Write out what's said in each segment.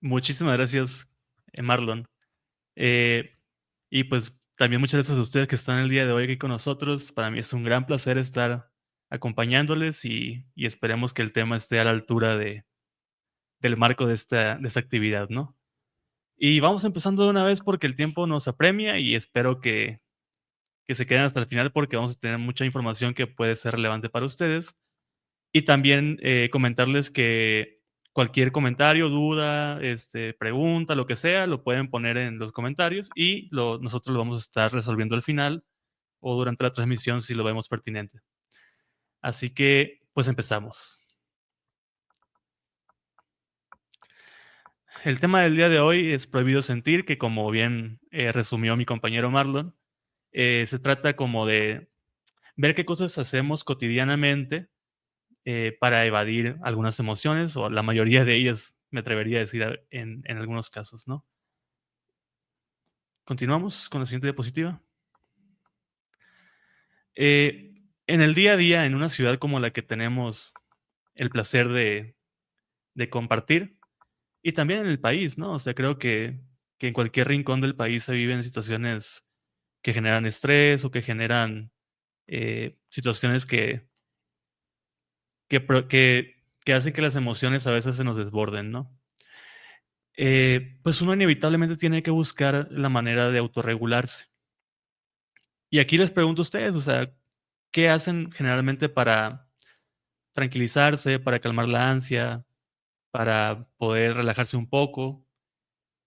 Muchísimas gracias, Marlon. Eh, y pues también muchas gracias a ustedes que están el día de hoy aquí con nosotros. Para mí es un gran placer estar acompañándoles y esperemos que el tema esté a la altura del marco de esta actividad, ¿no? Y vamos empezando de una vez porque el tiempo nos apremia y espero que se queden hasta el final porque vamos a tener mucha información que puede ser relevante para ustedes. Y también comentarles que cualquier comentario, duda, pregunta, lo que sea, lo pueden poner en los comentarios y nosotros lo vamos a estar resolviendo al final o durante la transmisión si lo vemos pertinente. Así que, pues empezamos. El tema del día de hoy es prohibido sentir, que como bien resumió mi compañero Marlon, se trata como de ver qué cosas hacemos cotidianamente para evadir algunas emociones, o la mayoría de ellas, me atrevería a decir en algunos casos, ¿no? Continuamos con la siguiente diapositiva. En el día a día, en una ciudad como la que tenemos el placer de compartir, y también en el país, ¿no? O sea, creo que en cualquier rincón del país se viven situaciones que generan estrés o que generan situaciones que hacen que las emociones a veces se nos desborden, ¿no? Pues uno inevitablemente tiene que buscar la manera de autorregularse. Y aquí les pregunto a ustedes, o sea, ¿qué hacen generalmente para tranquilizarse, para calmar la ansia, para poder relajarse un poco?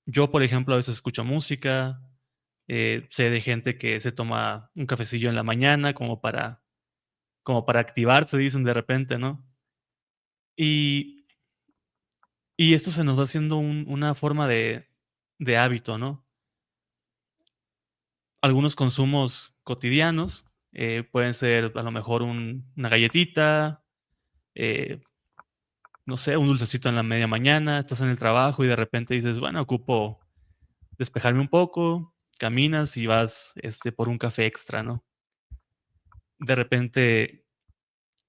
Yo, por ejemplo, a veces escucho música, sé de gente que se toma un cafecillo en la mañana como para activarse, dicen de repente, ¿no? Y, y esto se nos va haciendo una forma de hábito, ¿no? Algunos consumos cotidianos pueden ser a lo mejor una galletita, eh, no sé, un dulcecito en la media mañana, estás en el trabajo y de repente dices, bueno, ocupo despejarme un poco, caminas y vas por un café extra, ¿no? De repente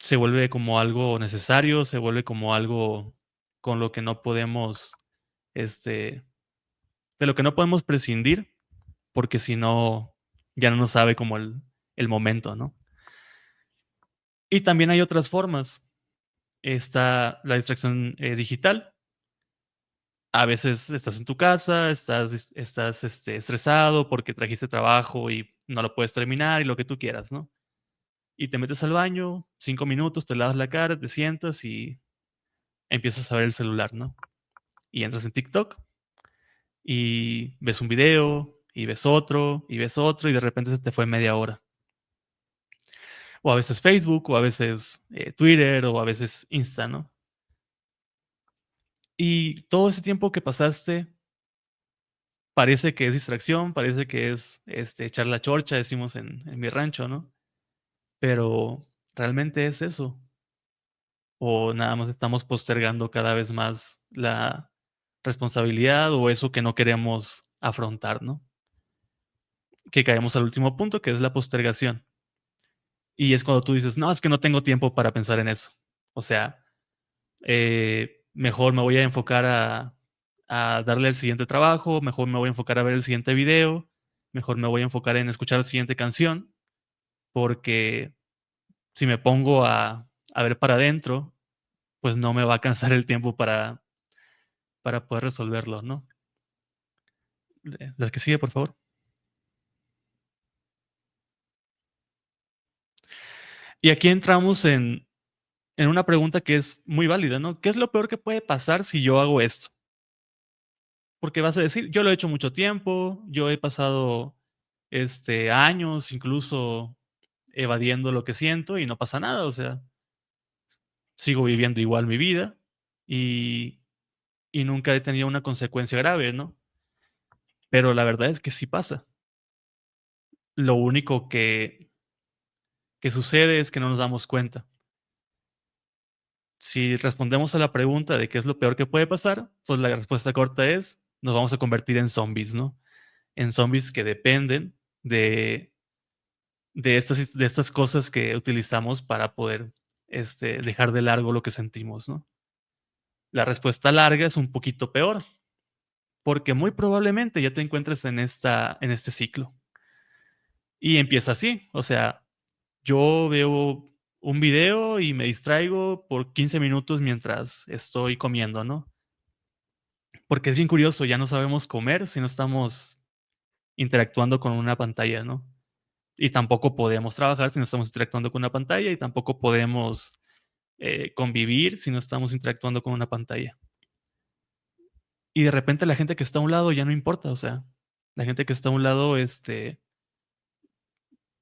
se vuelve como algo necesario, se vuelve como algo con lo que no podemos, este, de lo que no podemos prescindir, porque si no, ya no nos sabe como el momento, ¿no? Y también hay otras formas. Está la distracción digital. A veces estás en tu casa, estás estresado porque trajiste trabajo y no lo puedes terminar y lo que tú quieras, ¿no? Y te metes al baño, 5 minutos, te lavas la cara, te sientas y empiezas a ver el celular, ¿no? Y entras en TikTok y ves un video y ves otro y ves otro y de repente se te fue media hora. O a veces Facebook, o a veces Twitter, o a veces Insta, ¿no? Y todo ese tiempo que pasaste parece que es distracción, parece que es echar la chorcha, decimos en mi rancho, ¿no? Pero realmente es eso. O nada más estamos postergando cada vez más la responsabilidad o eso que no queremos afrontar, ¿no? Que caemos al último punto, que es la postergación. Y es cuando tú dices, no, es que no tengo tiempo para pensar en eso. O sea, mejor me voy a enfocar a darle el siguiente trabajo, mejor me voy a enfocar a ver el siguiente video, mejor me voy a enfocar en escuchar la siguiente canción, porque si me pongo a ver para adentro, pues no me va a alcanzar el tiempo para poder resolverlo, ¿no? La que sigue, por favor. Y aquí entramos en una pregunta que es muy válida, ¿no? ¿Qué es lo peor que puede pasar si yo hago esto? Porque vas a decir, yo lo he hecho mucho tiempo, yo he pasado años incluso evadiendo lo que siento y no pasa nada, o sea, sigo viviendo igual mi vida y, y nunca he tenido una consecuencia grave, ¿no? Pero la verdad es que sí pasa. Lo único que sucede es que no nos damos cuenta. Si respondemos a la pregunta de qué es lo peor que puede pasar, pues la respuesta corta es, nos vamos a convertir en zombies, ¿no? En zombies que dependen de estas cosas que utilizamos para poder dejar de largo lo que sentimos, ¿no? La respuesta larga es un poquito peor. porque muy probablemente ya te encuentres en este ciclo. Y empieza así, o sea, yo veo un video y me distraigo por 15 minutos mientras estoy comiendo, ¿no? Porque es bien curioso, ya no sabemos comer si no estamos interactuando con una pantalla, ¿no? Y tampoco podemos trabajar si no estamos interactuando con una pantalla y tampoco podemos convivir si no estamos interactuando con una pantalla. Y de repente la gente que está a un lado ya no importa, o sea, la gente que está a un lado,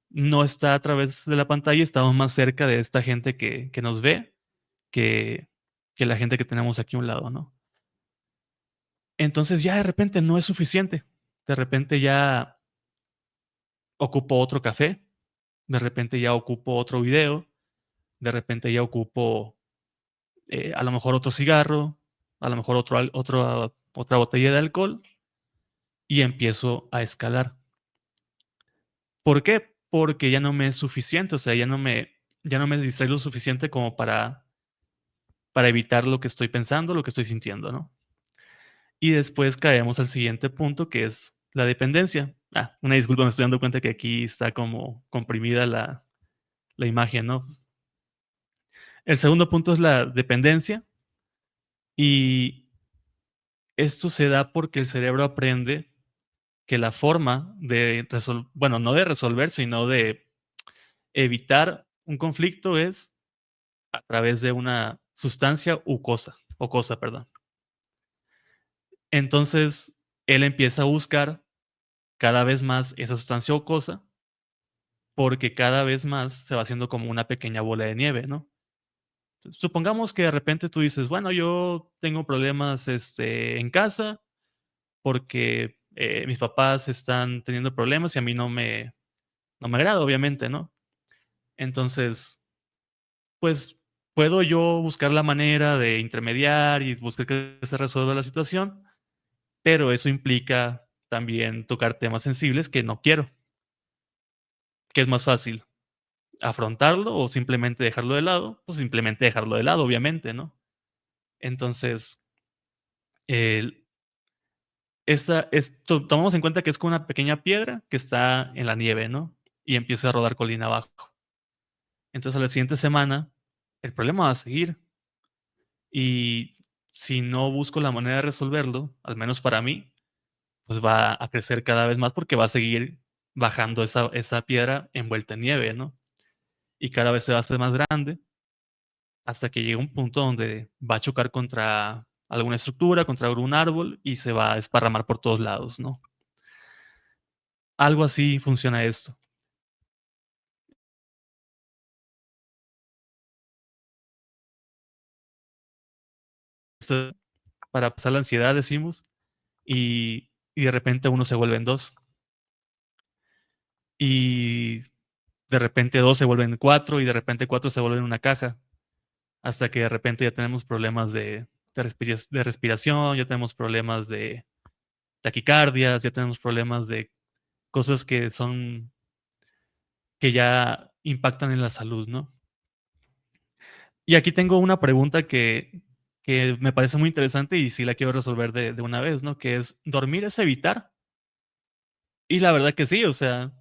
no está a través de la pantalla, estamos más cerca de esta gente que nos ve que, que la gente que tenemos aquí a un lado, ¿no? Entonces ya de repente no es suficiente. De repente ya ocupo otro café, de repente ya ocupo otro video, de repente ya ocupo a lo mejor otro cigarro, a lo mejor otra botella de alcohol y empiezo a escalar. ¿Por qué? Porque ya no me es suficiente, o sea, ya no me distrae lo suficiente como para evitar lo que estoy pensando, lo que estoy sintiendo, ¿no? Y después caemos al siguiente punto, que es la dependencia. Una disculpa, me estoy dando cuenta que aquí está como comprimida la imagen, ¿no? El segundo punto es la dependencia y esto se da porque el cerebro aprende que la forma de resolver, bueno, no de resolver, sino de evitar un conflicto es a través de una sustancia o cosa, perdón. Entonces, él empieza a buscar cada vez más esa sustancia o cosa, porque cada vez más se va haciendo como una pequeña bola de nieve, ¿no? Supongamos que de repente tú dices, bueno, yo tengo problemas en casa porque mis papás están teniendo problemas y a mí no me agrada, obviamente, ¿no? Entonces, pues puedo yo buscar la manera de intermediar y buscar que se resuelva la situación, pero eso implica también tocar temas sensibles que no quiero. ¿Qué es más fácil? ¿Afrontarlo o simplemente dejarlo de lado? Pues simplemente dejarlo de lado, obviamente, ¿no? Entonces, el, tomamos en cuenta que es como una pequeña piedra que está en la nieve, ¿no? Y empieza a rodar colina abajo. Entonces, a la siguiente semana, el problema va a seguir. Y si no busco la manera de resolverlo, al menos para mí, pues va a crecer cada vez más porque va a seguir bajando esa piedra envuelta en nieve, ¿no? Y cada vez se va a hacer más grande hasta que llegue un punto donde va a chocar contra alguna estructura, contra algún árbol y se va a esparramar por todos lados, ¿no? Algo así funciona esto. Esto para pasar la ansiedad, decimos, y de repente uno se vuelve en dos. Y de repente dos se vuelven cuatro y de repente cuatro se vuelven una caja. Hasta que de repente ya tenemos problemas de respiración, ya tenemos problemas de taquicardias, ya tenemos problemas de cosas que ya impactan en la salud, ¿no? Y aquí tengo una pregunta que me parece muy interesante y sí la quiero resolver de una vez, ¿no? Que es, ¿dormir es evitar? Y la verdad que sí, o sea,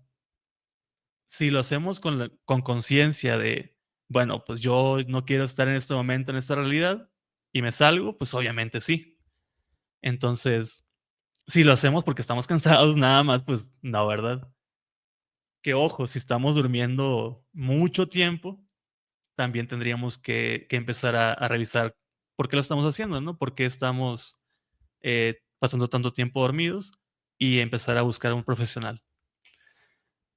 si lo hacemos con conciencia de, bueno, pues yo no quiero estar en este momento, en esta realidad, y me salgo, pues obviamente sí. Entonces, si lo hacemos porque estamos cansados nada más, pues no, ¿verdad? Que ojo, si estamos durmiendo mucho tiempo, también tendríamos que empezar a revisar por qué lo estamos haciendo, ¿no? ¿Por qué estamos pasando tanto tiempo dormidos? Y empezar a buscar a un profesional.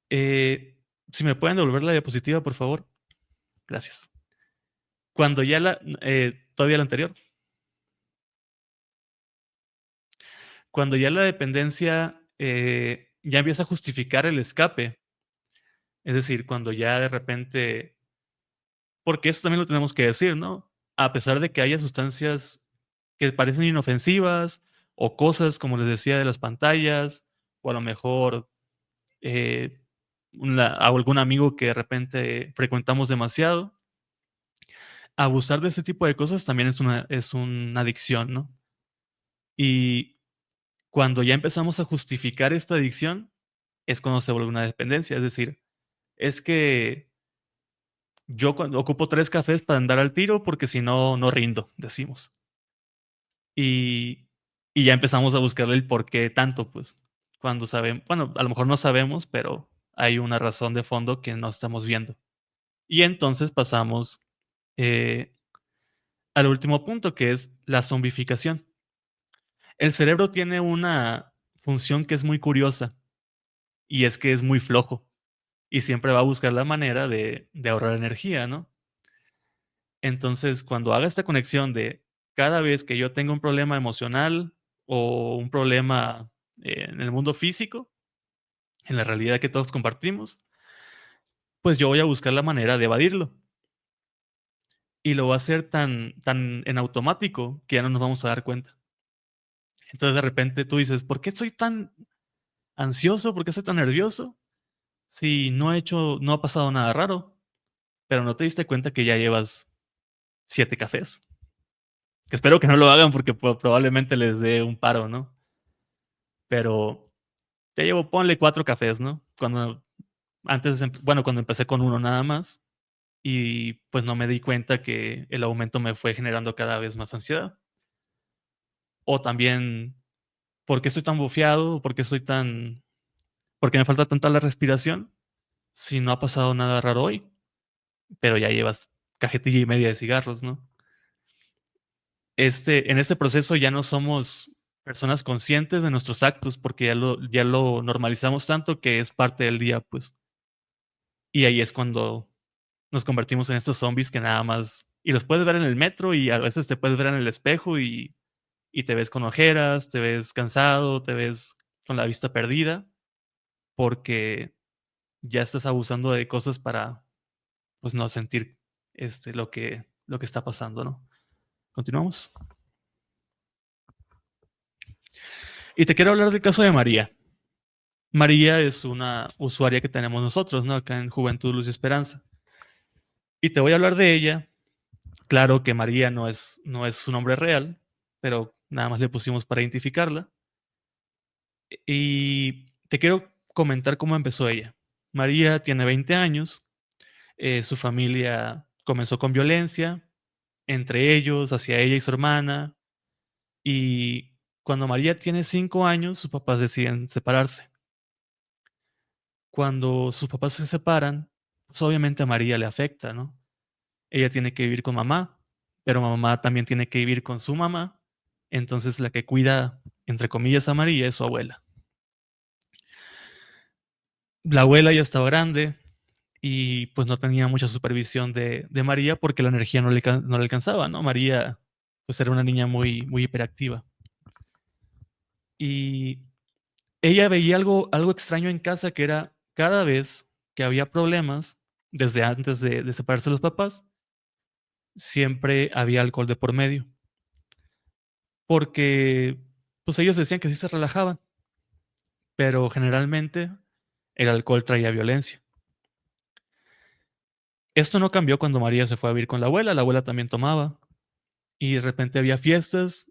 Eh, si me pueden devolver la diapositiva, por favor. Gracias. Cuando ya todavía la anterior, cuando ya la dependencia ya empieza a justificar el escape, es decir, cuando ya de repente, porque eso también lo tenemos que decir, ¿no? A pesar de que haya sustancias que parecen inofensivas o cosas, como les decía, de las pantallas, o a lo mejor eh, a algún amigo que de repente frecuentamos demasiado, abusar de ese tipo de cosas también es una adicción, ¿no? Y Cuando ya empezamos a justificar esta adicción, es cuando se vuelve una dependencia. Es decir, es que yo cuando ocupo 3 cafés para andar al tiro porque si no, no rindo, decimos. Y, y ya empezamos a buscarle el por qué tanto, pues, cuando sabemos, bueno, a lo mejor no sabemos, pero hay una razón de fondo que no estamos viendo. Y entonces pasamos eh, al último punto, que es la zombificación. El cerebro tiene una función que es muy curiosa y es que es muy flojo y siempre va a buscar la manera de ahorrar energía, ¿no? Entonces, cuando haga esta conexión de cada vez que yo tenga un problema emocional o un problema en el mundo físico, en la realidad que todos compartimos, pues yo voy a buscar la manera de evadirlo. Y lo va a hacer tan en automático que ya no nos vamos a dar cuenta. Entonces de repente tú dices, ¿por qué soy tan ansioso? ¿Por qué soy tan nervioso? Si no ha pasado nada raro, pero no te diste cuenta que ya llevas 7 cafés. Que espero que no lo hagan porque probablemente les dé un paro, ¿no? Pero ya llevo, ponle 4 cafés, ¿no? Cuando empecé con uno nada más y pues no me di cuenta que el aumento me fue generando cada vez más ansiedad. O también, ¿por qué estoy tan bufeado? ¿Por qué me falta tanta la respiración? Si no ha pasado nada raro hoy, pero ya llevas cajetilla y media de cigarros, ¿no? En este proceso ya no somos personas conscientes de nuestros actos porque ya lo normalizamos tanto que es parte del día, pues. Y ahí es cuando nos convertimos en estos zombies que nada más. Y los puedes ver en el metro y a veces te puedes ver en el espejo y te ves con ojeras, te ves cansado, te ves con la vista perdida porque ya estás abusando de cosas para pues no sentir lo que está pasando, ¿no? Continuamos. Y te quiero hablar del caso de María. María es una usuaria que tenemos nosotros, ¿no? Acá en Juventud, Luz y Esperanza. Y te voy a hablar de ella. Claro que María no es su nombre real, pero nada más le pusimos para identificarla. Y te quiero comentar cómo empezó ella. María tiene 20 años, su familia comenzó con violencia, entre ellos, hacia ella y su hermana, y cuando María tiene 5 años, sus papás deciden separarse. Cuando sus papás se separan, pues obviamente a María le afecta, ¿no? Ella tiene que vivir con mamá, pero mamá también tiene que vivir con su mamá, entonces la que cuida, entre comillas, a María es su abuela. La abuela ya estaba grande y pues no tenía mucha supervisión de María porque la energía no le alcanzaba, ¿no? María pues era una niña muy hiperactiva. Y ella veía algo extraño en casa que era cada vez que había problemas, desde antes de separarse los papás, siempre había alcohol de por medio. Porque pues ellos decían que sí se relajaban, pero generalmente el alcohol traía violencia. Esto no cambió cuando María se fue a vivir con la abuela también tomaba, y de repente había fiestas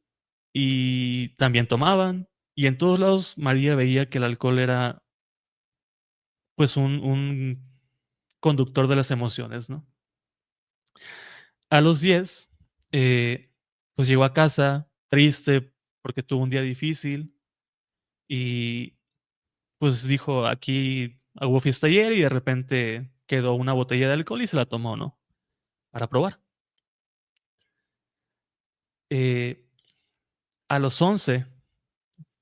y también tomaban, y en todos lados María veía que el alcohol era pues un conductor de las emociones, ¿no? A los 10, pues llegó a casa triste porque tuvo un día difícil y pues dijo, aquí hubo fiesta ayer y de repente quedó una botella de alcohol y se la tomó, ¿no? Para probar. Eh, a los 11,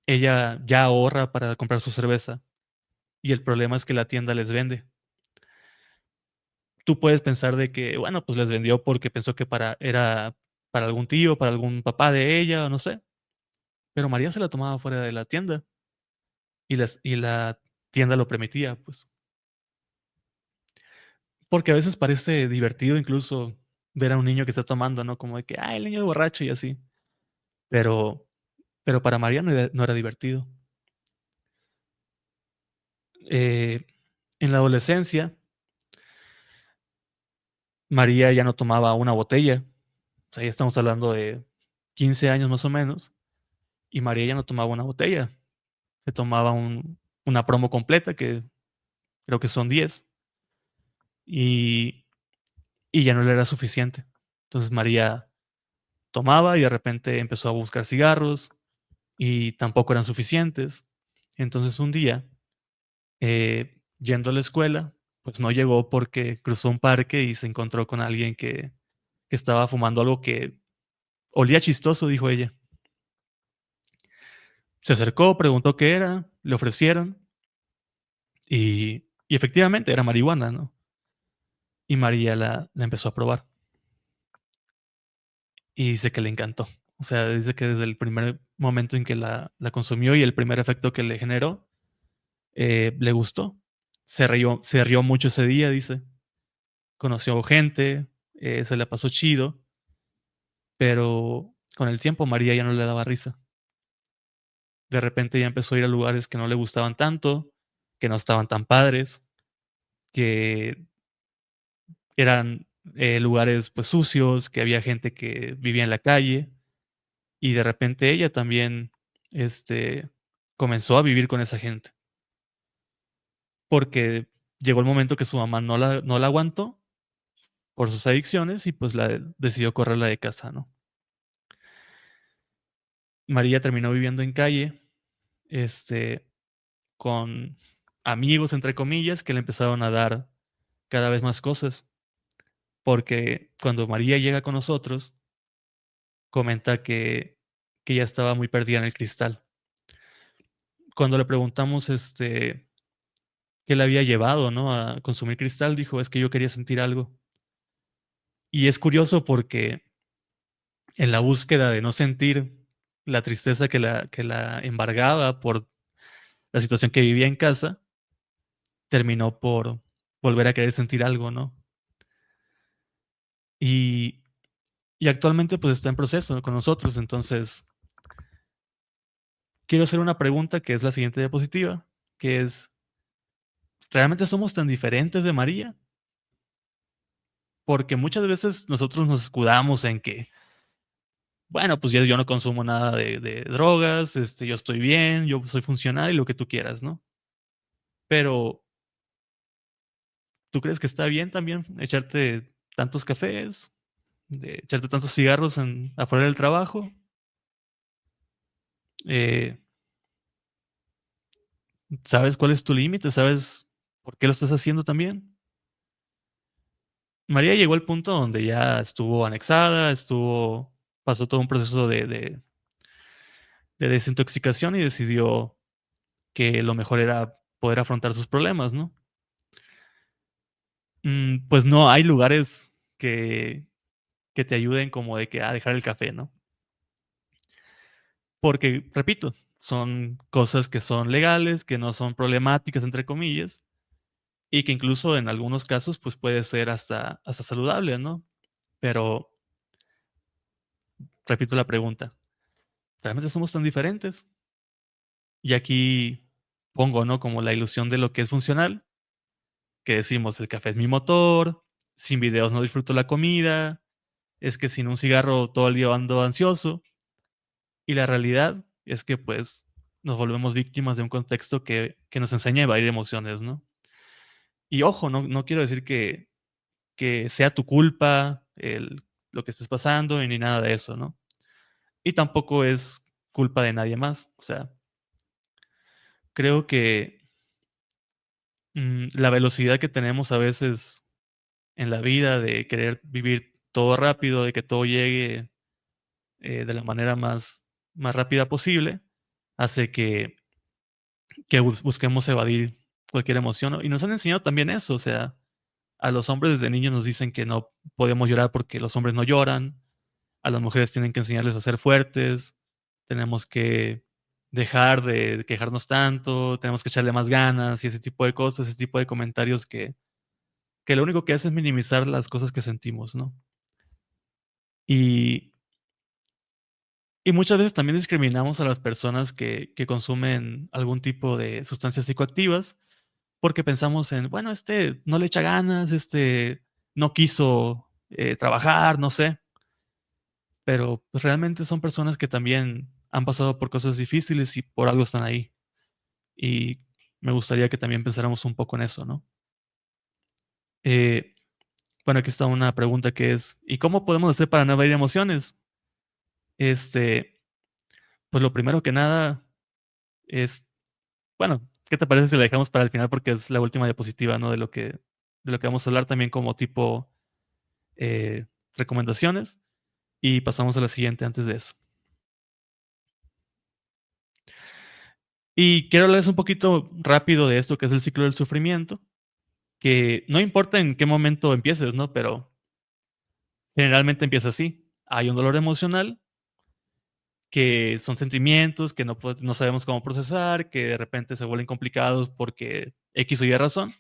ella ya ahorra para comprar su cerveza y el problema es que la tienda les vende. Tú puedes pensar de que, bueno, pues les vendió porque pensó que era para algún tío, para algún papá de ella, o no sé. Pero María se la tomaba fuera de la tienda y la tienda lo permitía, pues. Porque a veces parece divertido incluso ver a un niño que está tomando, ¿no? Como de que, el niño borracho y así. Pero, pero para María no era divertido. Eh, en la adolescencia, María ya no tomaba una botella. O sea, ya estamos hablando de 15 años más o menos. y María ya no tomaba una botella, se tomaba una promo completa, que creo que son 10 y ya no le era suficiente. Entonces, María tomaba y de repente empezó a buscar cigarros y tampoco eran suficientes. Entonces, un día, yendo a la escuela, pues no llegó porque cruzó un parque y se encontró con alguien que estaba fumando algo que olía chistoso, dijo ella. Se acercó, preguntó qué era, le ofrecieron y efectivamente era marihuana, ¿no? Y María la empezó a probar y dice que le encantó. O sea, dice que desde el primer momento en que la consumió y el primer efecto que le generó, le gustó. Se rió mucho ese día, dice. Conoció gente, se la pasó chido, pero con el tiempo María ya no le daba risa. De repente ya empezó a ir a lugares que no le gustaban tanto, que no estaban tan padres, que eran, lugares, pues, sucios, que había gente que vivía en la calle, y de repente ella también, este, comenzó a vivir con esa gente, porque llegó el momento que su mamá no la aguantó por sus adicciones y, pues, decidió correrla de casa, ¿no? María terminó viviendo en calle, este, con amigos, entre comillas, que le empezaron a dar cada vez más cosas, porque cuando María llega con nosotros, comenta que ella estaba muy perdida en el cristal. Cuando le preguntamos, qué le había llevado, ¿no?, a consumir cristal, dijo: "Es que yo quería sentir algo". Y es curioso porque en la búsqueda de no sentir la tristeza que la embargaba por la situación que vivía en casa, terminó por volver a querer sentir algo, ¿no? Y actualmente, pues, está en proceso con nosotros. Entonces, quiero hacer una pregunta, que es la siguiente diapositiva, que es, ¿realmente somos tan diferentes de María? Porque muchas veces nosotros nos escudamos en que, bueno, pues, ya yo no consumo nada de drogas, yo estoy bien, yo soy funcional y lo que tú quieras, ¿no? Pero, ¿tú crees que está bien también echarte tantos cafés, de echarte tantos cigarros afuera del trabajo? Eh, ¿Sabes cuál es tu límite? ¿Sabes por qué lo estás haciendo también? María llegó al punto donde ya estuvo anexada, pasó todo un proceso de desintoxicación y decidió que lo mejor era poder afrontar sus problemas, ¿no? Pues no, hay lugares que te ayuden como de que a dejar el café, ¿no? Porque, repito, son cosas que son legales, que no son problemáticas, entre comillas, y que incluso en algunos casos, pues, puede ser hasta saludable, ¿no? Pero, repito la pregunta, ¿realmente somos tan diferentes? Y aquí pongo, ¿no?, como la ilusión de lo que es funcional, que decimos: "El café es mi motor, sin videos no disfruto la comida, es que sin un cigarro todo el día ando ansioso". Y la realidad es que, pues, nos volvemos víctimas de un contexto que nos enseña a evadir emociones, ¿no? Y ojo, no quiero decir que sea tu culpa lo que estés pasando, y ni nada de eso, ¿no? Y tampoco es culpa de nadie más. O sea, creo que, la velocidad que tenemos a veces en la vida de querer vivir todo rápido, de que todo llegue, de la manera más rápida posible, hace que busquemos evadir cualquier emoción, ¿no? Y nos han enseñado también eso, o sea, a los hombres desde niños nos dicen que no podemos llorar porque los hombres no lloran, a las mujeres tienen que enseñarles a ser fuertes, tenemos que dejar de quejarnos tanto, tenemos que echarle más ganas y ese tipo de cosas, ese tipo de comentarios que lo único que hace es minimizar las cosas que sentimos, ¿no? Y muchas veces también discriminamos a las personas que consumen algún tipo de sustancias psicoactivas, porque pensamos en, bueno, no le echa ganas, no quiso, trabajar, no sé, pero, pues, realmente son personas que también han pasado por cosas difíciles y por algo están ahí. Y me gustaría que también pensáramos un poco en eso, ¿no? Eh, bueno, aquí está una pregunta que es, ¿y cómo podemos hacer para no evadir emociones? Este, pues lo primero que nada es, bueno, ¿qué te parece si la dejamos para el final? Porque es la última diapositiva, ¿no? De lo que vamos a hablar también como tipo eh, recomendaciones. Y pasamos a la siguiente antes de eso. Y quiero hablarles un poquito rápido de esto que es el ciclo del sufrimiento, que no importa en qué momento empieces, ¿no? Pero generalmente empieza así. Hay un dolor emocional, que son sentimientos que no sabemos cómo procesar, que de repente se vuelven complicados porque X o Y razón,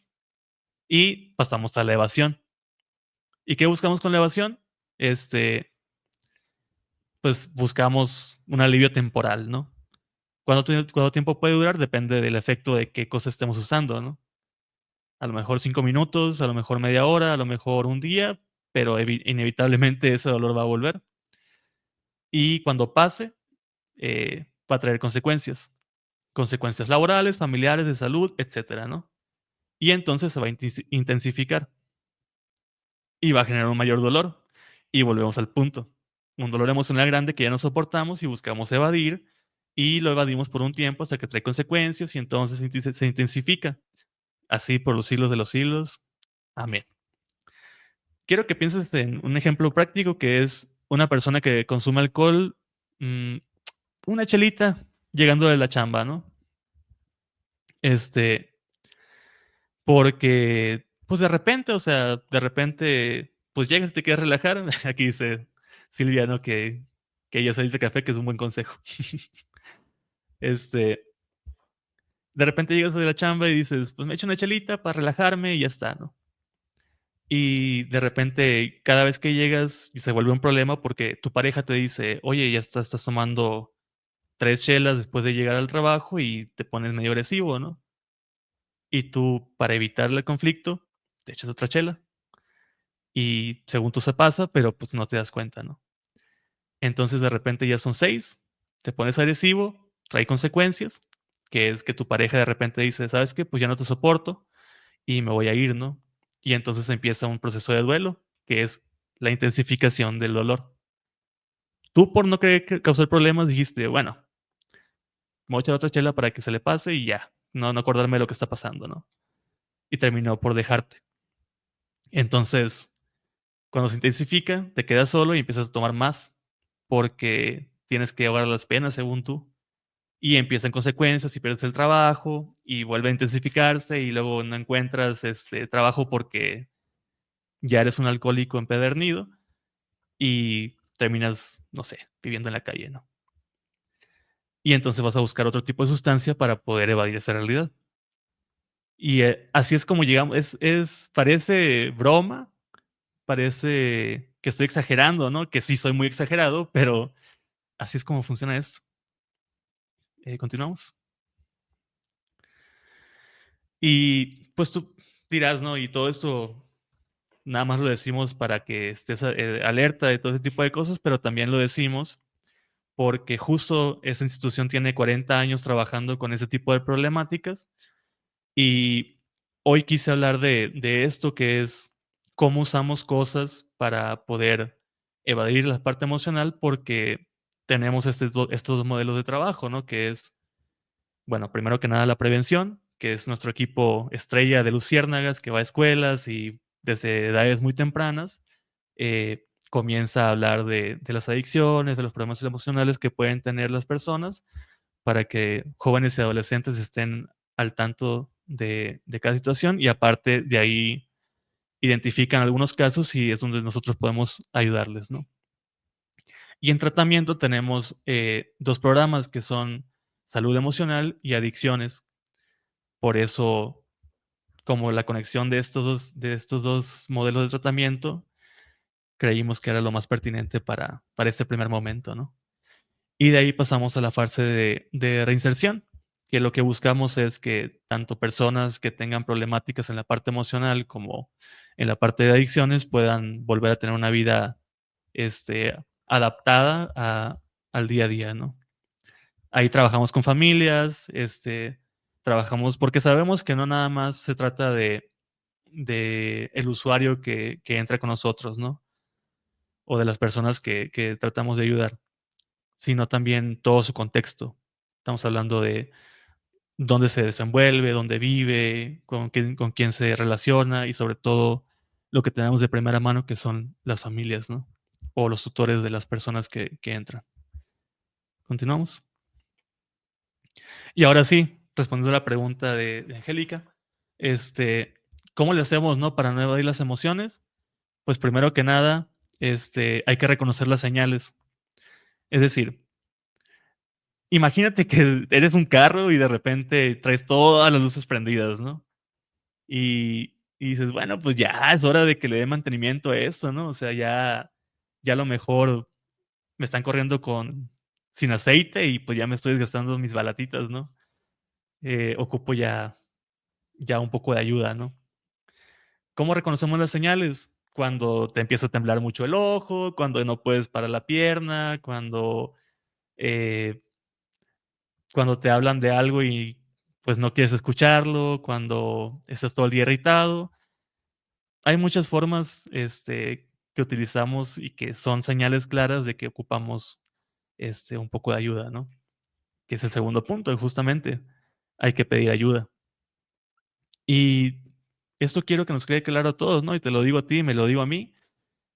y pasamos a la evasión. ¿Y qué buscamos con la evasión? Este, pues buscamos un alivio temporal, ¿no? ¿Cuánto tiempo puede durar? Depende del efecto de qué cosa estemos usando, ¿no? A lo mejor 5 minutos, a lo mejor media hora, a lo mejor un día, pero inevitablemente ese dolor va a volver. Y cuando pase, va a traer consecuencias. Consecuencias laborales, familiares, de salud, etcétera, ¿no? Y entonces se va a intensificar y va a generar un mayor dolor. Y volvemos al punto. Un dolor emocional grande que ya no soportamos y buscamos evadir y lo evadimos por un tiempo hasta que trae consecuencias y entonces se intensifica. Así por los siglos de los siglos. Amén. Quiero que pienses en un ejemplo práctico que es una persona que consume alcohol, mm, una chelita llegando de la chamba, ¿no? Este, porque, pues de repente, o sea, de repente, pues llegas y te quieres relajar. Aquí dice Silvia, ¿no? Que ella salirse café, que es un buen consejo. Este, de repente llegas de la chamba y dices, pues me echo una chelita para relajarme y ya está, ¿no? Y de repente, cada vez que llegas, y se vuelve un problema porque tu pareja te dice, oye, ya estás tomando 3 chelas después de llegar al trabajo y te pones medio agresivo, ¿no? Y tú, para evitar el conflicto, te echas otra chela y según tú se pasa, pero pues no te das cuenta, ¿no? Entonces de repente ya son 6, te pones agresivo, trae consecuencias, que es que tu pareja de repente dice, ¿sabes qué? Pues ya no te soporto y me voy a ir, ¿no? Y entonces empieza un proceso de duelo, que es la intensificación del dolor. Tú por no querer causar problemas dijiste, bueno, me voy a echar otra chela para que se le pase y ya, no acordarme de lo que está pasando, ¿no? Y terminó por dejarte. Entonces, cuando se intensifica, te quedas solo y empiezas a tomar más porque tienes que ahogar las penas, según tú. Y empiezan consecuencias y pierdes el trabajo y vuelve a intensificarse y luego no encuentras trabajo porque ya eres un alcohólico empedernido y terminas, no sé, viviendo en la calle, ¿no? Y entonces vas a buscar otro tipo de sustancia para poder evadir esa realidad. Y así es como llegamos, parece broma, parece que estoy exagerando, ¿no? Que sí soy muy exagerado, pero así es como funciona esto. Continuamos. Y pues tú dirás, ¿no? Y todo esto nada más lo decimos para que estés alerta de todo ese tipo de cosas, pero también lo decimos porque justo esa institución tiene 40 años trabajando con ese tipo de problemáticas y hoy quise hablar de esto que es cómo usamos cosas para poder evadir la parte emocional porque tenemos estos dos modelos de trabajo, ¿no? Que es, bueno, primero que nada la prevención, que es nuestro equipo estrella de luciérnagas que va a escuelas y desde edades muy tempranas comienza a hablar de las adicciones, de los problemas emocionales que pueden tener las personas para que jóvenes y adolescentes estén al tanto de cada situación y aparte de ahí identifican algunos casos y es donde nosotros podemos ayudarles, ¿no? Y en tratamiento tenemos 2 programas que son salud emocional y adicciones. Por eso, como la conexión de estos dos modelos de tratamiento, creímos que era lo más pertinente para este primer momento, ¿no? Y de ahí pasamos a la fase de reinserción, que lo que buscamos es que tanto personas que tengan problemáticas en la parte emocional como en la parte de adicciones puedan volver a tener una vida adaptada al día a día, ¿no? Ahí trabajamos con familias, trabajamos porque sabemos que no nada más se trata de el usuario que entra con nosotros, ¿no? O de las personas que tratamos de ayudar, sino también todo su contexto. Estamos hablando de dónde se desenvuelve, dónde vive, con quién se relaciona y sobre todo lo que tenemos de primera mano que son las familias, ¿no? O los tutores de las personas que entran. ¿Continuamos? Y ahora sí, respondiendo a la pregunta de Angélica, este, ¿cómo le hacemos, no, para no evadir las emociones? Pues primero que nada, hay que reconocer las señales. Es decir, imagínate que eres un carro y de repente traes todas las luces prendidas, ¿no? Y dices, bueno, pues ya es hora de que le dé mantenimiento a esto, ¿no? O sea, ya a lo mejor me están corriendo sin aceite y pues ya me estoy desgastando mis balatitas, ¿no? Ocupo ya un poco de ayuda, ¿no? ¿Cómo reconocemos las señales? Cuando te empieza a temblar mucho el ojo, cuando no puedes parar la pierna, eh, cuando te hablan de algo y pues no quieres escucharlo, cuando estás todo el día irritado. Hay muchas formas, que utilizamos y que son señales claras de que ocupamos, un poco de ayuda, ¿no? Que es el segundo punto, justamente, hay que pedir ayuda. Y esto quiero que nos quede claro a todos, ¿no? Y te lo digo a ti, me lo digo a mí,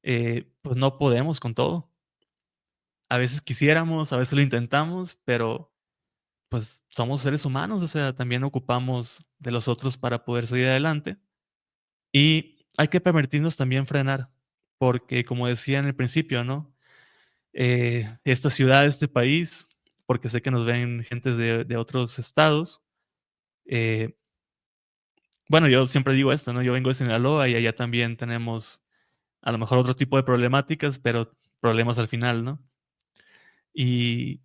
pues no podemos con todo. A veces quisiéramos, a veces lo intentamos, pero pues somos seres humanos, o sea, también ocupamos de los otros para poder seguir adelante. Y hay que permitirnos también frenar, porque como decía en el principio, ¿no? Esta ciudad, este país, porque sé que nos ven gentes de otros estados. eh, bueno, yo siempre digo esto, ¿no? Yo vengo de Sinaloa y allá también tenemos a lo mejor otro tipo de problemáticas, pero problemas al final, ¿no? Y,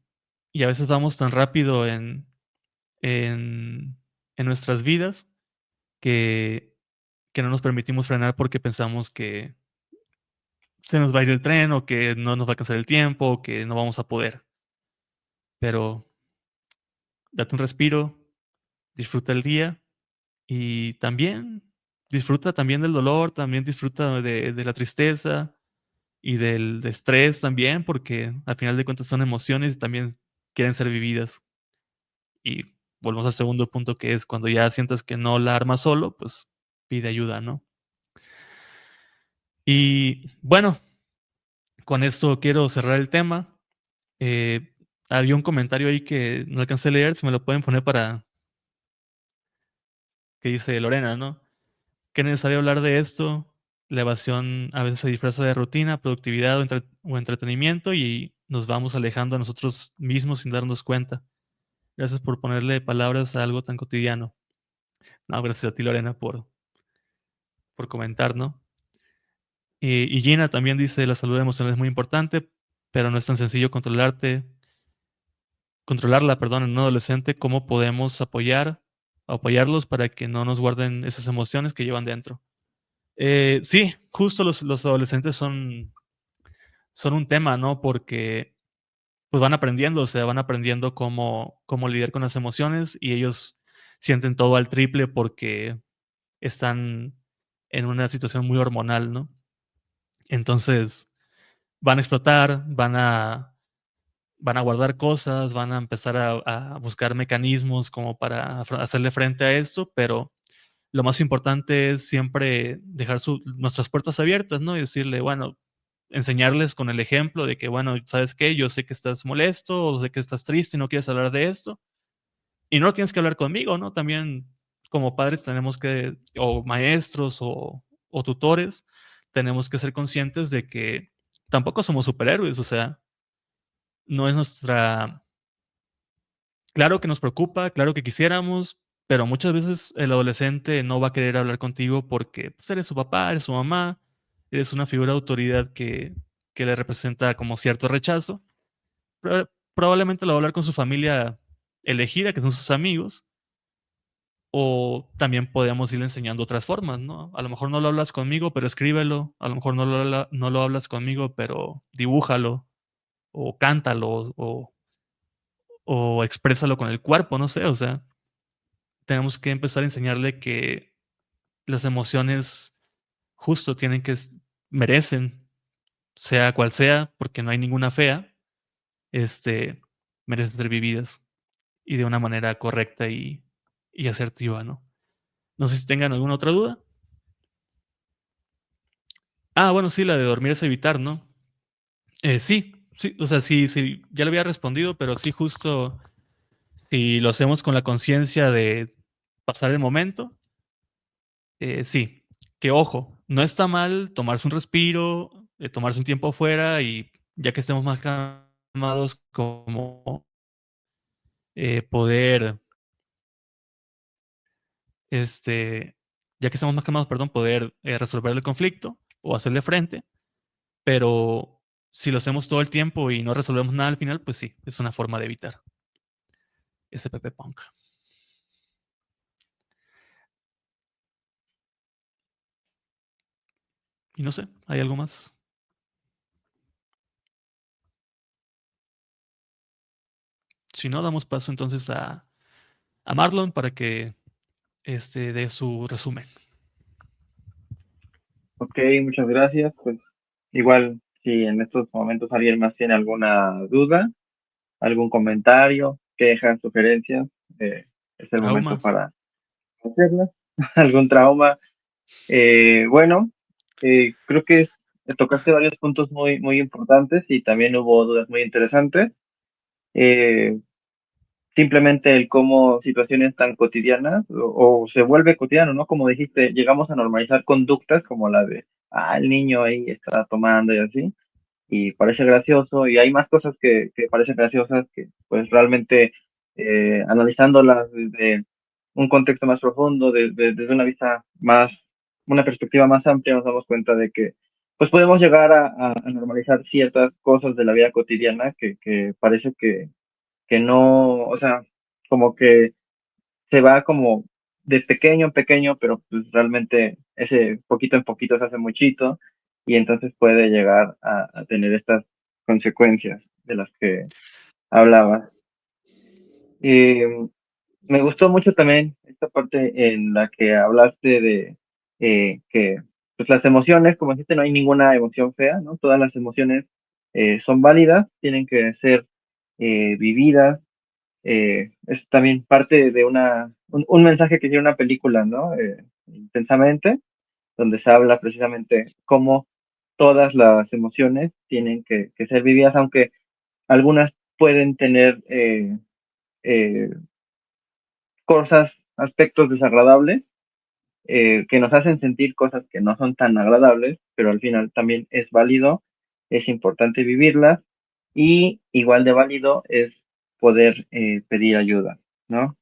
y a veces vamos tan rápido en, en nuestras vidas que, que no nos permitimos frenar porque pensamos que se nos va a ir el tren o que no nos va a alcanzar el tiempo o que no vamos a poder. Pero date un respiro, disfruta el día y también disfruta también del dolor, también disfruta de la tristeza y del estrés también, porque al final de cuentas son emociones y también quieren ser vividas. Y volvemos al segundo punto, que es cuando ya sientas que no la armas solo, pues pide ayuda, ¿no? Y bueno, con esto quiero cerrar el tema. Eh, Había un comentario ahí que no alcancé a leer, si me lo pueden poner para que dice Lorena, ¿no? Qué necesario hablar de esto. La evasión a veces se disfraza de rutina, productividad o entretenimiento y nos vamos alejando a nosotros mismos sin darnos cuenta. Gracias por ponerle palabras a algo tan cotidiano. No, gracias a ti, Lorena, por comentar, ¿no? Y Gina también dice, la salud emocional es muy importante, pero no es tan sencillo controlarla, perdón, en un adolescente. ¿Cómo podemos apoyarlos para que no nos guarden esas emociones que llevan dentro? Sí, justo los adolescentes son un tema, ¿no? Porque pues van aprendiendo, o sea, van aprendiendo cómo lidiar con las emociones y ellos sienten todo al triple porque están en una situación muy hormonal, ¿no? Entonces van a explotar, van a guardar cosas, van a empezar a buscar mecanismos como para hacerle frente a eso, pero lo más importante es siempre dejar nuestras puertas abiertas, ¿no? Y decirle, bueno, enseñarles con el ejemplo de que, bueno, ¿sabes qué? Yo sé que estás molesto o sé que estás triste y no quieres hablar de esto. Y no tienes que hablar conmigo, ¿no? También como padres tenemos que, o maestros o tutores, tenemos que ser conscientes de que tampoco somos superhéroes, o sea, no es nuestra. Claro que nos preocupa, claro que quisiéramos, pero muchas veces el adolescente no va a querer hablar contigo porque pues, eres su papá, eres su mamá, eres una figura de autoridad que le representa como cierto rechazo. Probablemente lo va a hablar con su familia elegida, que son sus amigos, o también podemos ir enseñando otras formas, ¿no? A lo mejor no lo hablas conmigo, pero escríbelo, a lo mejor no lo hablas conmigo, pero dibújalo, o cántalo, o exprésalo con el cuerpo, no sé, o sea, tenemos que empezar a enseñarle que las emociones justo tienen que, merecen, sea cual sea, porque no hay ninguna fea, este, merecen ser vividas y de una manera correcta y asertiva, ¿no? No sé si tengan alguna otra duda. Ah, bueno, sí, la de dormir es evitar, ¿no? Sí, sí, o sea, sí, sí, ya le había respondido, pero sí, justo si lo hacemos con la conciencia de pasar el momento, sí, que ojo, no está mal tomarse un respiro, tomarse un tiempo afuera y ya que estemos más calmados, como poder, este, ya que estamos más calmados, perdón, poder resolver el conflicto o hacerle frente, pero si lo hacemos todo el tiempo y no resolvemos nada al final, pues sí, es una forma de evitar ese Pepe Punk. Y no sé, ¿hay algo más? Si no, damos paso entonces a Marlon para que dé su resumen. Ok, muchas gracias. Pues igual, si en estos momentos alguien más tiene alguna duda, algún comentario, quejas, sugerencias, es el momento Trauma. para hacerlas. Algún trauma. Bueno, creo que tocaste varios puntos muy, muy importantes y también hubo dudas muy interesantes. Eh, Simplemente el cómo situaciones tan cotidianas o se vuelve cotidiano, ¿no? Como dijiste, llegamos a normalizar conductas como la de, el niño ahí está tomando y así, y parece gracioso, y hay más cosas que parecen graciosas que pues realmente analizándolas desde un contexto más profundo, desde una vista más, una perspectiva más amplia, nos damos cuenta de que pues podemos llegar a normalizar ciertas cosas de la vida cotidiana que parece que no, o sea, como que se va como de pequeño en pequeño, pero pues realmente ese poquito en poquito se hace muchito y entonces puede llegar a tener estas consecuencias de las que hablaba. Me gustó mucho también esta parte en la que hablaste de que pues las emociones, como dijiste, no hay ninguna emoción fea, ¿no? Todas las emociones son válidas, tienen que ser vividas, es también parte de un mensaje que tiene una película, ¿no? Intensamente, donde se habla precisamente cómo todas las emociones tienen que ser vividas, aunque algunas pueden tener eh, cosas, aspectos desagradables, que nos hacen sentir cosas que no son tan agradables, pero al final también es válido, es importante vivirlas y igual de válido es poder pedir ayuda, ¿no?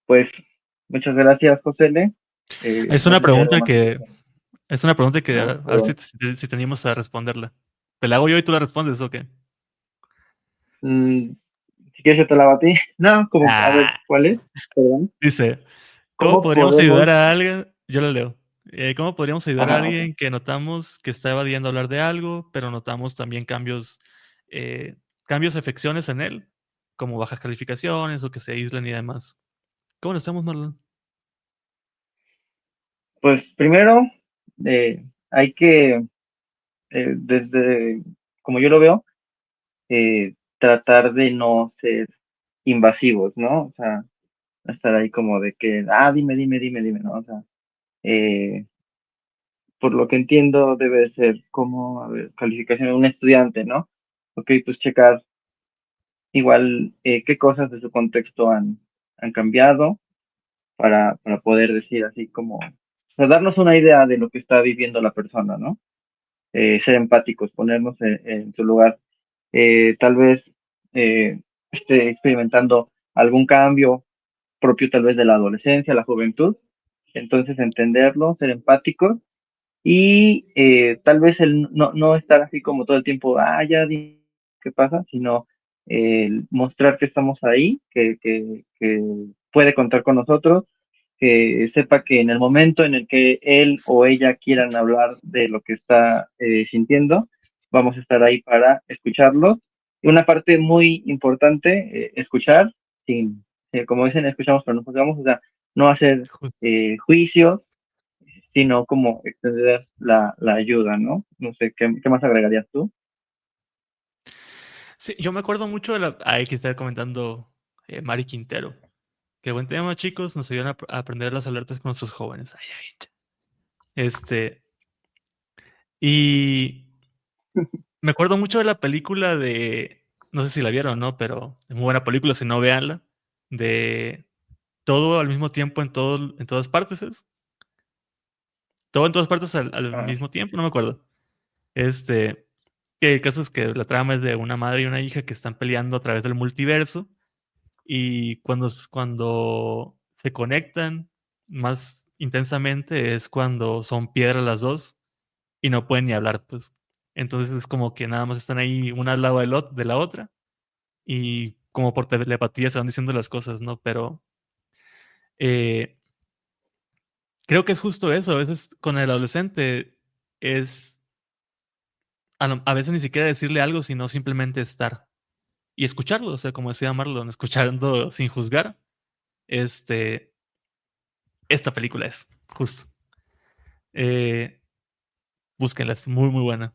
Pues muchas gracias, José L. Es No una sé si hay algo pregunta más que que, decir. es una pregunta que a ver Perdón. si te animas a responderla. ¿Te la hago yo y tú la respondes o qué? Mm, si quieres, yo te la batí. No, como, a ver, Ah, ¿cuál es? Perdón. dice, ¿cómo ¿Cómo podríamos podemos? ayudar a alguien? Yo lo leo. ¿Cómo podríamos ayudar a Ajá, ok. alguien que notamos que está evadiendo hablar de algo, pero notamos también eh, cambios, afecciones en él, como bajas calificaciones o que se aíslan y demás? ¿Cómo lo hacemos, Marlon? Pues primero, hay que, desde, como yo lo veo, tratar de no ser invasivos, ¿no? O sea, no estar ahí como de que, dime, ¿no? O sea, eh, por lo que entiendo, debe ser como, a ver, calificación de un estudiante, ¿no? Ok, pues checar igual qué cosas de su contexto han cambiado para poder decir así como, o sea, darnos una idea de lo que está viviendo la persona, ¿no? Ser empáticos, ponernos en su lugar. Tal vez esté experimentando algún cambio propio tal vez de la adolescencia, la juventud. Entonces entenderlo, ser empáticos y tal vez el no estar así como todo el tiempo, ya di qué pasa, sino mostrar que estamos ahí, que puede contar con nosotros, que sepa que en el momento en el que él o ella quieran hablar de lo que está sintiendo, vamos a estar ahí para escucharlos, una parte muy importante, escuchar, sin, como dicen, escuchamos pero no juzgamos, o sea, no hacer juicios, sino como extender la ayuda, ¿no? No sé, ¿qué más agregarías tú? Sí, yo me acuerdo mucho de la. Ahí que estaba comentando Mari Quintero. Qué buen tema, chicos. Nos ayudan a aprender las alertas con nuestros jóvenes. Ay, ay. Este. Y me acuerdo mucho de la película de. No sé si la vieron, ¿no? Pero es muy buena película, si no, véanla. De todo al mismo tiempo en todas partes, ¿es? Todo en todas partes al Ah, mismo tiempo, no me acuerdo. Este. Que el caso es que la trama es de una madre y una hija que están peleando a través del multiverso. Y cuando se conectan más intensamente es cuando son piedras las dos y no pueden ni hablar, pues. Entonces es como que nada más están ahí una al lado de la otra y como por telepatía se van diciendo las cosas, ¿no? Pero eh, creo que es justo eso. A veces con el adolescente es a veces ni siquiera decirle algo, sino simplemente estar y escucharlo. O sea, como decía Marlon, escuchando sin juzgar. Este, esta película es justo. Eh, Búsquenla, es muy, muy buena.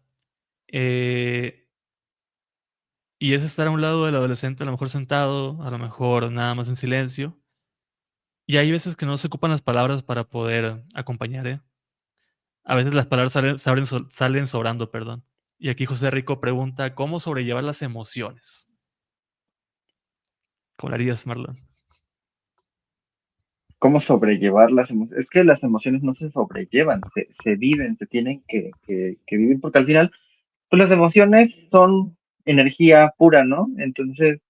Eh, y es estar a un lado del adolescente, a lo mejor sentado, a lo mejor nada más en silencio. Y hay veces que no se ocupan las palabras para poder acompañar, ¿eh? A veces las palabras salen sobrando, perdón. Y aquí José Rico pregunta, ¿cómo sobrellevar las emociones? ¿Cómo lo harías, Marlon? ¿cómo sobrellevar las emociones? Es que las emociones no se sobrellevan, se viven, se tienen que vivir, porque al final, pues las emociones son energía pura, ¿no? Entonces,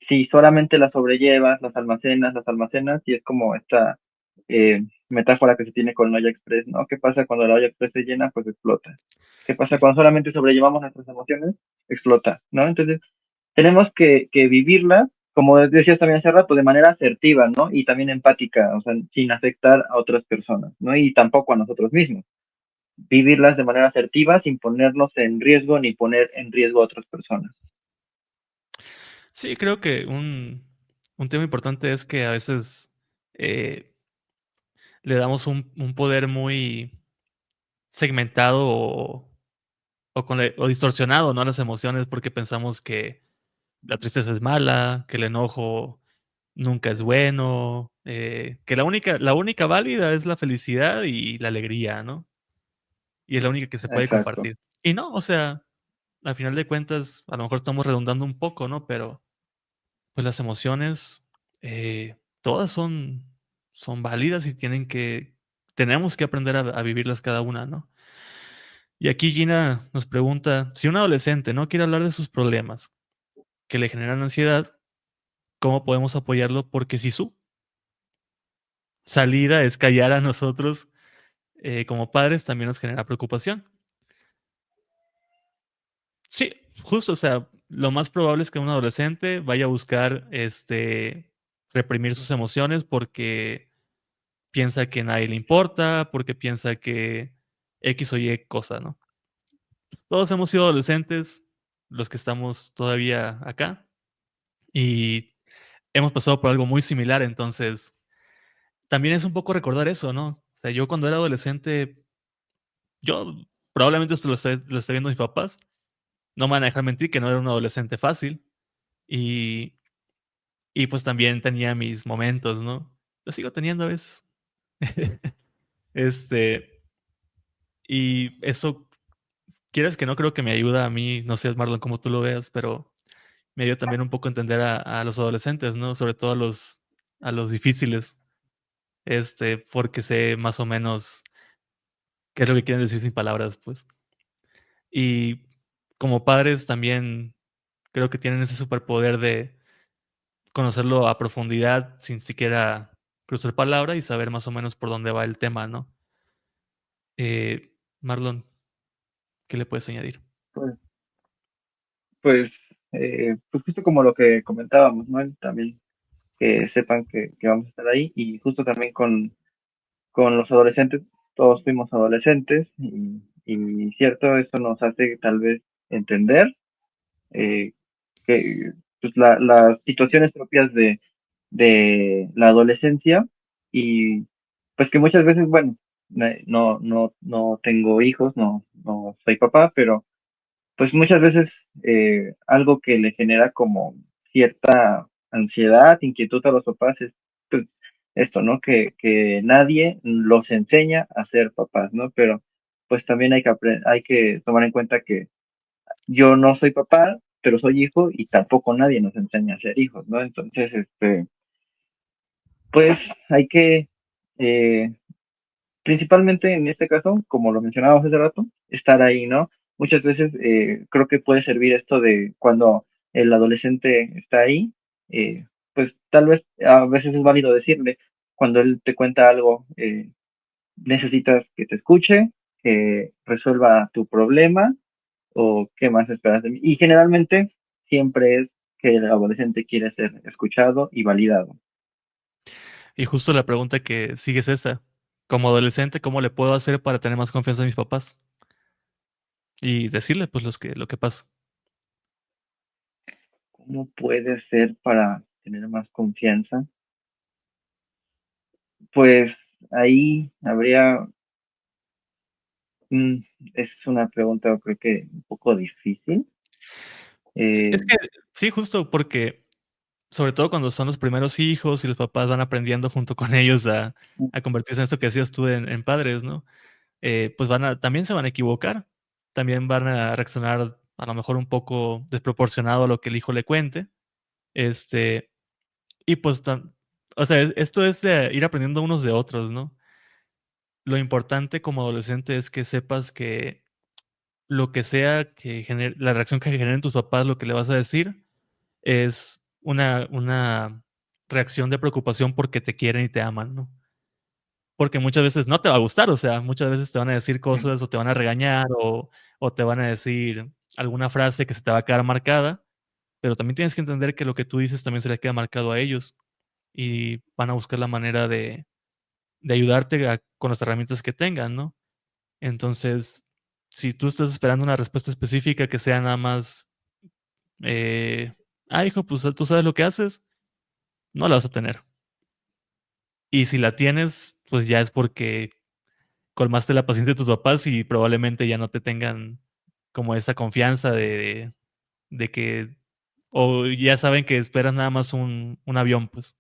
si solamente las sobrellevas, las almacenas, y es como esta metáfora que se tiene con la olla express, ¿no? ¿Qué pasa cuando la olla express se llena? Pues explota. ¿Qué pasa Sí. cuando solamente sobrellevamos nuestras emociones? Explota, ¿no? Entonces, tenemos que vivirlas, como decías también hace rato, de manera asertiva, ¿no? Y también empática, o sea, sin afectar a otras personas, ¿no? Y tampoco a nosotros mismos. Vivirlas de manera asertiva sin ponernos en riesgo ni poner en riesgo a otras personas. Sí, creo que un tema importante es que a veces eh, le damos un poder muy segmentado o distorsionado, ¿no? A las emociones porque pensamos que la tristeza es mala, que el enojo nunca es bueno, que la única válida es la felicidad y la alegría, ¿no? Y es la única que se puede Exacto. compartir. Y no, o sea, al final de cuentas, a lo mejor estamos redundando un poco, ¿no? Pero pues las emociones, todas son válidas y tenemos que aprender a vivirlas cada una, ¿no? Y aquí Gina nos pregunta, si un adolescente no quiere hablar de sus problemas que le generan ansiedad, ¿cómo podemos apoyarlo? Porque si su salida es callar a nosotros como padres, también nos genera preocupación. Sí, justo, o sea, lo más probable es que un adolescente vaya a buscar reprimir sus emociones porque piensa que nadie le importa, porque piensa que X o Y cosa, ¿no? Todos hemos sido adolescentes, los que estamos todavía acá, y hemos pasado por algo muy similar, entonces también es un poco recordar eso, ¿no? O sea, yo cuando era adolescente, yo probablemente esto lo esté viendo mis papás, no me van a dejar mentir que no era un adolescente fácil, y, y pues también tenía mis momentos, ¿no? Lo sigo teniendo a veces. este, y eso, quieres que no, creo que me ayuda a mí, no sé, Marlon, como tú lo veas, pero me dio también un poco a entender a los adolescentes, ¿no? Sobre todo a los difíciles, porque sé más o menos qué es lo que quieren decir sin palabras, pues. Y como padres también creo que tienen ese superpoder de conocerlo a profundidad sin siquiera cruzar palabra y saber más o menos por dónde va el tema, ¿no? Marlon, ¿qué le puedes añadir? Pues, pues, pues justo como lo que comentábamos, ¿no? También que sepan que vamos a estar ahí y justo también con los adolescentes, todos fuimos adolescentes y cierto, eso nos hace tal vez entender, eh, que pues, las situaciones propias de la adolescencia y pues que muchas veces, bueno, no tengo hijos, no soy papá, pero pues muchas veces algo que le genera como cierta ansiedad, inquietud a los papás es pues, esto, ¿no? Que nadie los enseña a ser papás, ¿no? Pero pues también hay que tomar en cuenta que yo no soy papá, pero soy hijo y tampoco nadie nos enseña a ser hijos, ¿no? Entonces, pues hay que eh, principalmente en este caso, como lo mencionábamos hace rato, estar ahí, ¿no? Muchas veces creo que puede servir esto de cuando el adolescente está ahí, pues tal vez a veces es válido decirle, cuando él te cuenta algo, necesitas que te escuche, que resuelva tu problema o qué más esperas de mí. Y generalmente siempre es que el adolescente quiere ser escuchado y validado. Y justo la pregunta que sigue es esa. Como adolescente, ¿cómo le puedo hacer para tener más confianza en mis papás? Y decirle, pues, lo que pasa. ¿Cómo puede ser para tener más confianza? Pues ahí habría, mm, es una pregunta creo que un poco difícil. Es Eh, que sí, justo porque, sobre todo cuando son los primeros hijos y los papás van aprendiendo junto con ellos a convertirse en esto que decías tú en padres, ¿no? Pues también se van a equivocar, también van a reaccionar a lo mejor un poco desproporcionado a lo que el hijo le cuente, este, y pues, o sea, esto es de ir aprendiendo unos de otros, ¿no? Lo importante como adolescente es que sepas que lo que sea que genere, la reacción que generen tus papás, lo que le vas a decir, es una reacción de preocupación porque te quieren y te aman, ¿no? Porque muchas veces no te va a gustar, o sea, muchas veces te van a decir cosas o te van a regañar o te van a decir alguna frase que se te va a quedar marcada, pero también tienes que entender que lo que tú dices también se le queda marcado a ellos y van a buscar la manera de ayudarte con las herramientas que tengan, ¿no? Entonces, si tú estás esperando una respuesta específica que sea nada más, eh, hijo, pues tú sabes lo que haces, no la vas a tener. Y si la tienes, pues ya es porque colmaste la paciencia de tus papás y probablemente ya no te tengan como esa confianza de que, o ya saben que esperas nada más un avión, pues.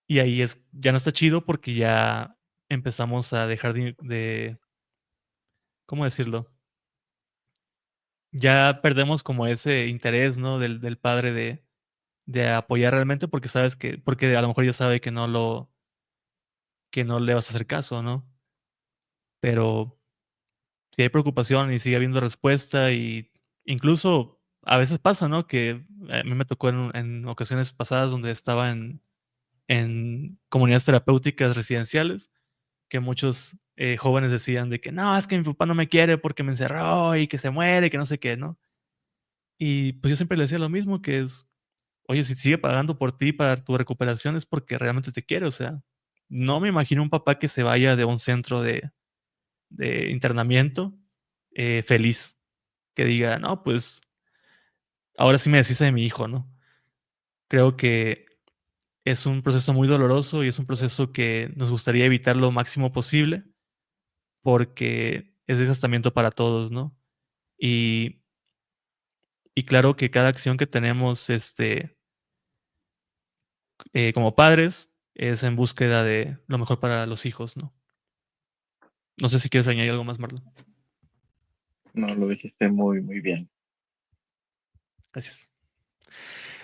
Y ahí ya no está chido porque ya empezamos a dejar ¿cómo decirlo? Ya perdemos como ese interés, ¿no? Del padre de apoyar realmente porque sabes porque a lo mejor ya sabe que no le vas a hacer caso, ¿no? Pero si hay preocupación y sigue habiendo respuesta y incluso a veces pasa, ¿no? Que a mí me tocó en ocasiones pasadas donde estaba en comunidades terapéuticas residenciales, que muchos jóvenes decían de que no, es que mi papá no me quiere porque me encerró y que se muere, que no sé qué, ¿no? Y pues yo siempre le decía lo mismo, que es, oye, si sigue pagando por ti para tu recuperación es porque realmente te quiere, o sea, no me imagino un papá que se vaya de un centro de internamiento feliz, que diga, no, pues ahora sí me deshice de mi hijo, ¿no? Creo que es un proceso muy doloroso y es un proceso que nos gustaría evitar lo máximo posible porque es desgastamiento para todos, ¿no? Y, y claro que cada acción que tenemos como padres es en búsqueda de lo mejor para los hijos, ¿no? No sé si quieres añadir algo más, Marlon. no, lo dijiste muy, muy bien. Gracias.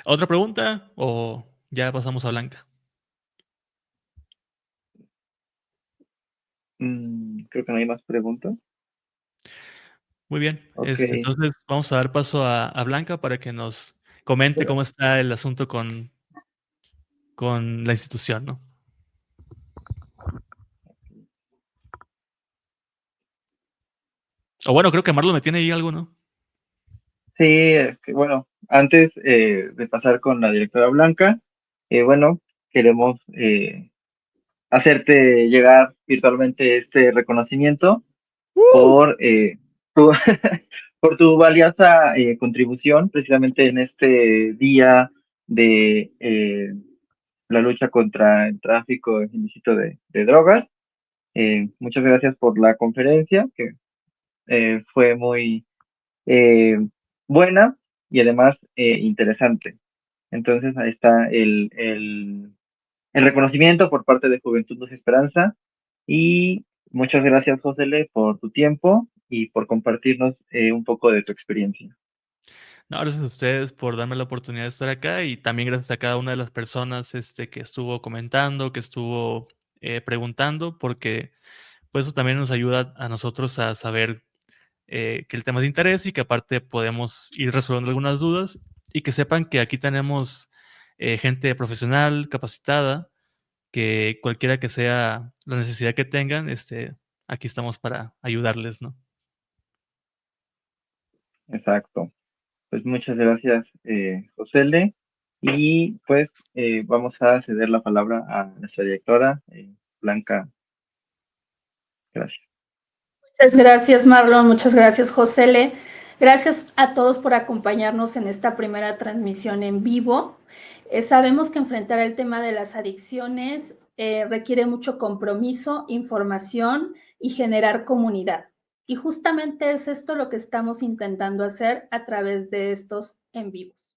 ¿Otra pregunta o ya pasamos a Blanca? Creo que no hay más preguntas. Muy bien. Ok, Entonces vamos a dar paso a Blanca para que nos comente cómo está el asunto con la institución, ¿no? O bueno, creo que Marlon me tiene ahí algo, ¿no? sí, bueno, antes de pasar con la directora Blanca, bueno, queremos hacerte llegar virtualmente este reconocimiento ¡Uh! por tu, por tu valiosa contribución precisamente en este día de la lucha contra el tráfico ilícito de drogas. Muchas gracias por la conferencia, que fue muy eh, buena y además interesante. Entonces ahí está el reconocimiento por parte de Juventud Luz y Esperanza y muchas gracias, Josele, por tu tiempo y por compartirnos un poco de tu experiencia. No, gracias a ustedes por darme la oportunidad de estar acá y también gracias a cada una de las personas que estuvo comentando, que estuvo preguntando, porque pues eso también nos ayuda a nosotros a saber que el tema es de interés y que aparte podemos ir resolviendo algunas dudas y que sepan que aquí tenemos gente profesional, capacitada, que cualquiera que sea la necesidad que tengan, aquí estamos para ayudarles, ¿no? Exacto. Pues muchas gracias, Josele. Y pues vamos a ceder la palabra a nuestra directora, Blanca. Gracias. Muchas gracias, Marlon. Muchas gracias, Josele. Gracias a todos por acompañarnos en esta primera transmisión en vivo. Sabemos que enfrentar el tema de las adicciones requiere mucho compromiso, información y generar comunidad. Y justamente es esto lo que estamos intentando hacer a través de estos en vivos.